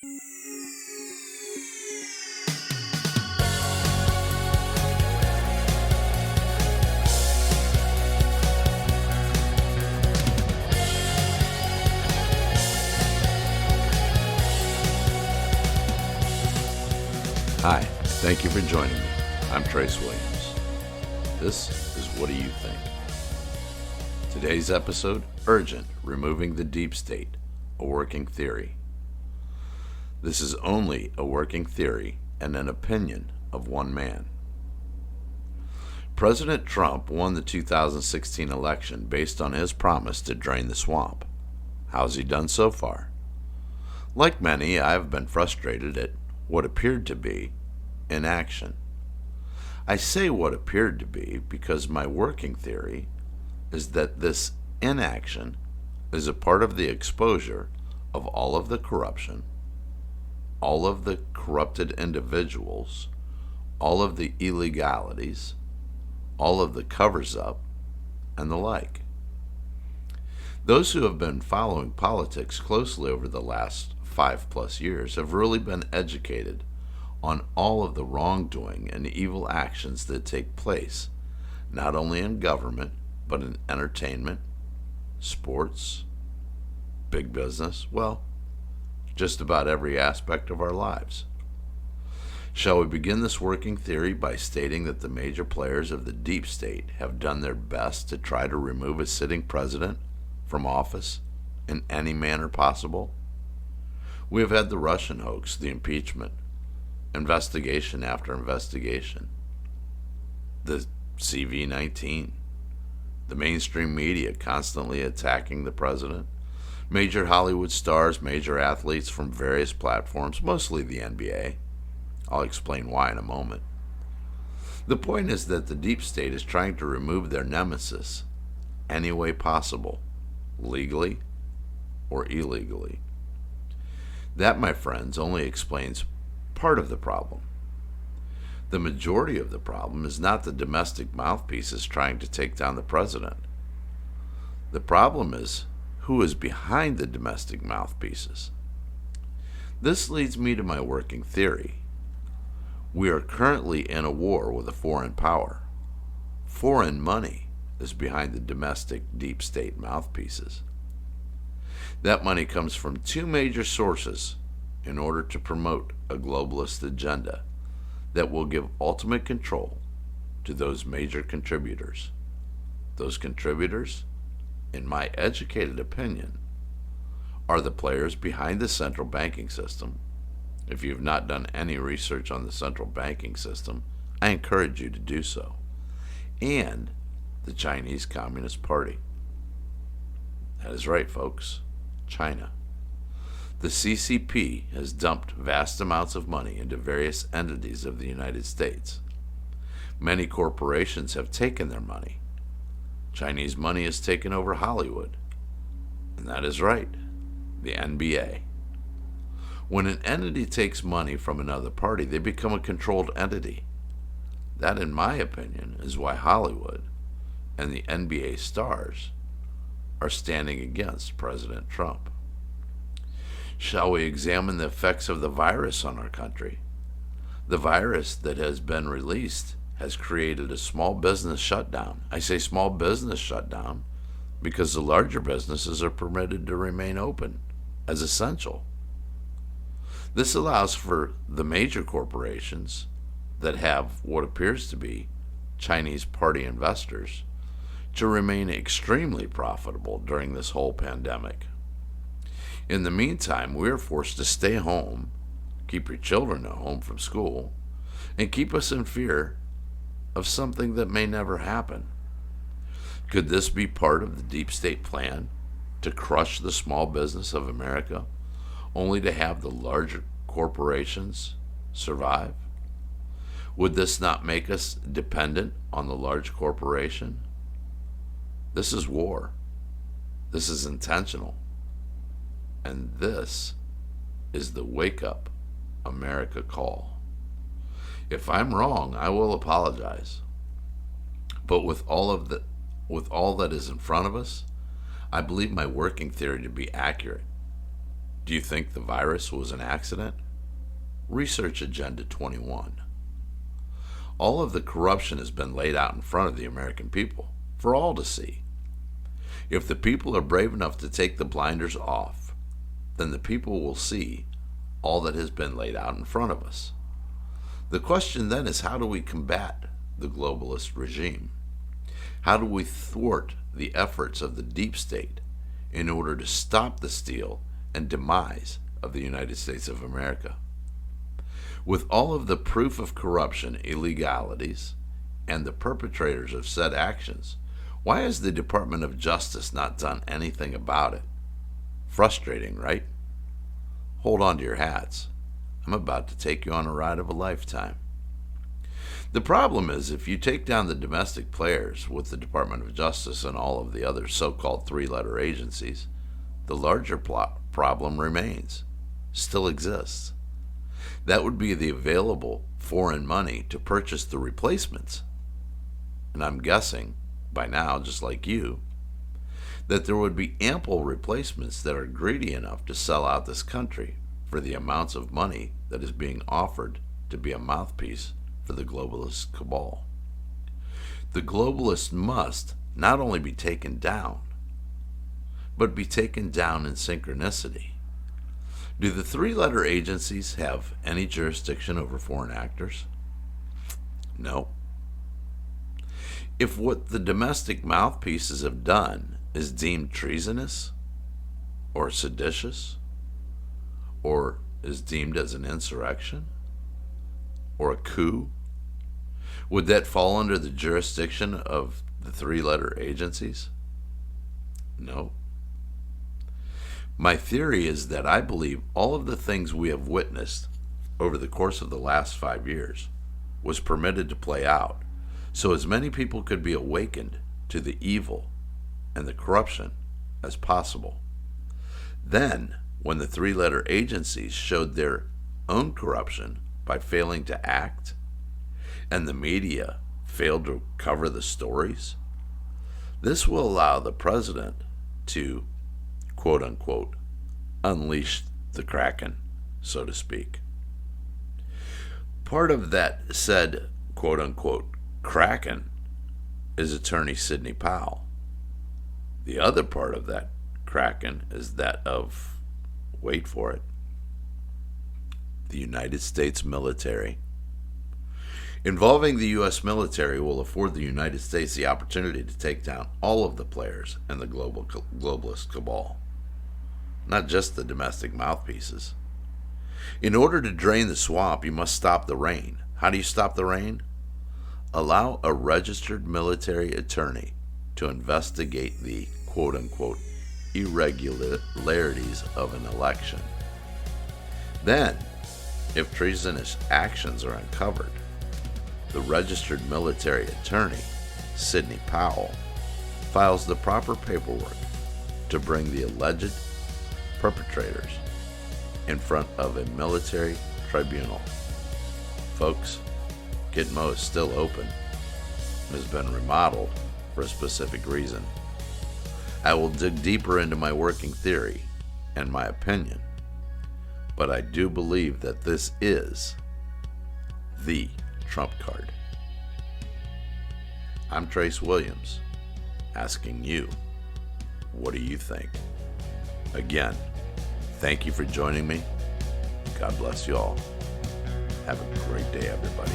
Hi, thank you for joining me. I'm Trace Williams. This is What Do You Think? Today's episode, Urgent, Removing the Deep State, a Working Theory. This is only a working theory and an opinion of one man. President Trump won the 2016 election based on his promise to drain the swamp. How's he done so far? Like many, I've been frustrated at what appeared to be inaction. I say what appeared to be because my working theory is that this inaction is a part of the exposure of all of the corruption, all of the corrupted individuals, all of the illegalities, all of the covers up, and the like. Those who have been following politics closely over the last 5+ years have really been educated on all of the wrongdoing and evil actions that take place, not only in government, but in entertainment, sports, big business, well, just about every aspect of our lives. Shall we begin this working theory by stating that the major players of the deep state have done their best to try to remove a sitting president from office in any manner possible? We have had the Russian hoax, the impeachment, investigation after investigation, the CV-19, the mainstream media constantly attacking the president, major Hollywood stars, major athletes from various platforms, mostly the NBA. I'll explain why in a moment. The point is that the deep state is trying to remove their nemesis any way possible, legally or illegally. That, my friends, only explains part of the problem. The majority of the problem is not the domestic mouthpieces trying to take down the president. The problem is who is behind the domestic mouthpieces. This leads me to my working theory. We are currently in a war with a foreign power. Foreign money is behind the domestic deep state mouthpieces. That money comes from two major sources in order to promote a globalist agenda that will give ultimate control to those major contributors. Those contributors, in my educated opinion, are the players behind the central banking system. If you have not done any research on the central banking system, I encourage you to do so. And the Chinese Communist Party. That is right, folks. China. The CCP has dumped vast amounts of money into various entities of the United States. Many corporations have taken their money. Chinese money has taken over Hollywood. And that is right, the NBA. When an entity takes money from another party, they become a controlled entity. That, in my opinion, is why Hollywood and the NBA stars are standing against President Trump. Shall we examine the effects of the virus on our country? The virus that has been released has created a small business shutdown. I say small business shutdown because the larger businesses are permitted to remain open as essential. This allows for the major corporations that have what appears to be Chinese party investors to remain extremely profitable during this whole pandemic. In the meantime, we are forced to stay home, keep your children at home from school, and keep us in fear of something that may never happen. Could this be part of the deep state plan to crush the small business of America, only to have the larger corporations survive? Would this not make us dependent on the large corporation? This is war. This is intentional. And this is the Wake Up America call. If I'm wrong, I will apologize. But with all that is in front of us, I believe my working theory to be accurate. Do you think the virus was an accident? Research Agenda 21. All of the corruption has been laid out in front of the American people for all to see. If the people are brave enough to take the blinders off, then the people will see all that has been laid out in front of us. The question then is, how do we combat the globalist regime? How do we thwart the efforts of the deep state in order to stop the steal and demise of the United States of America? With all of the proof of corruption, illegalities, and the perpetrators of said actions, why has the Department of Justice not done anything about it? Frustrating, right? Hold on to your hats. I'm about to take you on a ride of a lifetime. The problem is, if you take down the domestic players with the Department of Justice and all of the other so-called three-letter agencies, the larger problem remains, still exists. That would be the available foreign money to purchase the replacements. And I'm guessing, by now, just like you, that there would be ample replacements that are greedy enough to sell out this country for the amounts of money that is being offered to be a mouthpiece for the globalist cabal. The globalists must not only be taken down, but be taken down in synchronicity. Do the three-letter agencies have any jurisdiction over foreign actors? No. If what the domestic mouthpieces have done is deemed treasonous or seditious or is deemed as an insurrection or a coup, would that fall under the jurisdiction of the three-letter agencies? No. My theory is that I believe all of the things we have witnessed over the course of the last 5 years was permitted to play out so as many people could be awakened to the evil and the corruption as possible. Then, when the three-letter agencies showed their own corruption by failing to act, and the media failed to cover the stories, this will allow the president to, quote-unquote, unleash the Kraken, so to speak. Part of that said, quote-unquote, Kraken is attorney Sidney Powell. The other part of that Kraken is that of, wait for it, the United States military. Involving the U.S. military will afford the United States the opportunity to take down all of the players in the globalist cabal, not just the domestic mouthpieces. In order to drain the swamp, you must stop the rain. How do you stop the rain? Allow a registered military attorney to investigate the quote-unquote irregularities of an election. Then, if treasonous actions are uncovered, the registered military attorney, Sidney Powell, files the proper paperwork to bring the alleged perpetrators in front of a military tribunal. Folks, Gitmo is still open and has been remodeled for a specific reason. I will dig deeper into my working theory and my opinion, but I do believe that this is the trump card. I'm Trace Williams, asking you, what do you think? Again, thank you for joining me. God bless you all. Have a great day, everybody.